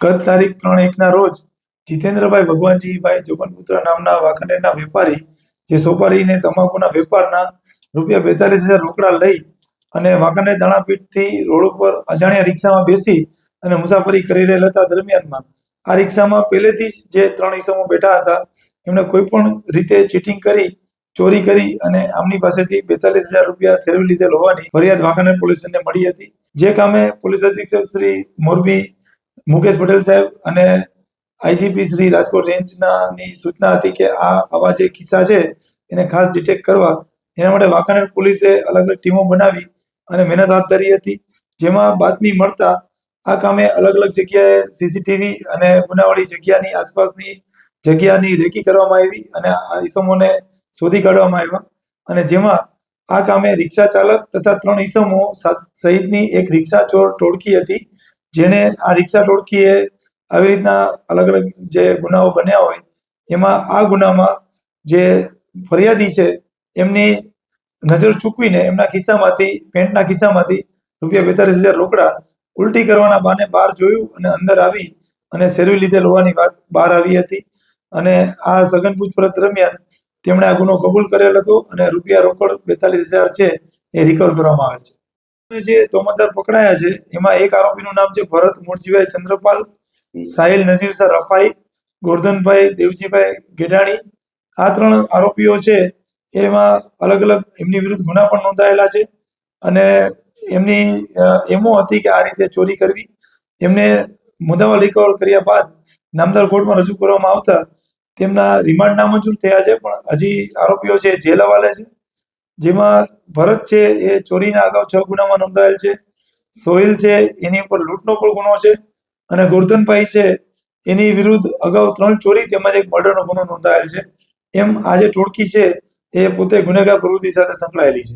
ગત તારીખ 3/1 રોજ જીતેન્દ્રભાઈ ભગવાનજીભાઈ જોગનપુત્ર નામના વાંકાનેરના વેપારી જે સોપારી ને તમાકુના વેપારના ₹42,000 રોકડા લઈ અને વાંકાનેર દાણાપીઠથી રોડ ઉપર અજાણ્યા રિક્ષામાં બેસી અને મુસાફરી કરી રહેલા હતા દરમિયાનમાં આ રિક્ષામાં પહેલેથી જ જે 3 ઈસમો બેઠા હતા એમણે કોઈ પણ રીતે ચીટિંગ કરી ચોરી કરી અને આમની પાસેથી ₹42,000 સેરવી લીધેલ હોવાની ફરિયાદ વાંકાનેર પોલીસને મળી હતી। જે કામે પોલીસ અધિક્ષક શ્રી મોરબી મુકેશ પટેલ સાહેબ અને આઈસીપી શ્રી રાજકોટ રેન્જની સૂચના હતી કે આવા જે કિસ્સા છે એને ખાસ ડિટેક્ટ કરવા એના માટે વાંકાનેર પોલીસે અલગ અલગ ટીમો બનાવી અને મહેનત હાથ ધરી હતી। જેમાં બાતમી મળતા આ કામે અલગ અલગ જગ્યાએ સીસીટીવી અને ગુનાવાળી જગ્યાની આસપાસની જગ્યાની રેકી કરવામાં આવી અને આ ઈસમોને શોધી કાઢવામાં આવ્યા અને જેમાં આ કામે રિક્ષા ચાલક તથા 3 ઈસમો સહિતની એક રિક્ષા ચોર ટોળકી હતી જેને આ રિક્ષા ટોળકીએ આવી રીતના અલગ અલગ જે ગુનાઓ બન્યા હોય એમાં આ ગુનામાં જે ફરિયાદી છે એમની નજર ચૂકવીને એમના ખિસ્સામાંથી પેન્ટના ખિસ્સામાંથી ₹42,000 રોકડા ઉલટી કરવાના બહાને બહાર જોયું અને અંદર આવી અને સેરવી લીધેલ હોવાની વાત બહાર આવી હતી અને આ સઘન પૂછપરછ દરમિયાન તેમણે આ ગુનો કબૂલ કરેલ હતો અને રોકડ ₹42,000 છે એ રિકવર કરવામાં આવેલ છે। જે તોમતદાર પકડાયા છે એમાં એક આરોપીનું નામ છે ભરત મૂળજીભાઈ ચંદ્રપાલ, સાહિલ નઝીર શાહ રફાઈ, ગોરધનભાઈ દેવજીભાઈ ગેડાણી। આ 3 આરોપીઓ છે એમાં અલગ અલગ એમની વિરુદ્ધ ગુના પણ નોંધાયેલા છે અને એમની એમો હતી કે આ રીતે ચોરી કરવી। એમને મુદ્દામાલ રિકવર કર્યા બાદ નામદાર કોર્ટમાં રજૂ કરવામાં આવતા તેમના રિમાન્ડ નામંજૂર થયા છે પણ હજી આરોપીઓ છે જેલ હવાલે છે। જેમાં ભરત છે એ ચોરીના અગાઉ 6 ગુનામાં નોંધાયેલ છે, સોહિલ છે એની ઉપર લૂંટનો પણ ગુનો છે અને ગોરધનભાઈ છે એની વિરુદ્ધ અગાઉ 3 ચોરી તેમજ એક મર્ડરનો ગુનો નોંધાયેલ છે। એમ આ જે ટોળકી છે એ પોતે ગુનેગાર પ્રવૃત્તિ સાથે સંકળાયેલી છે।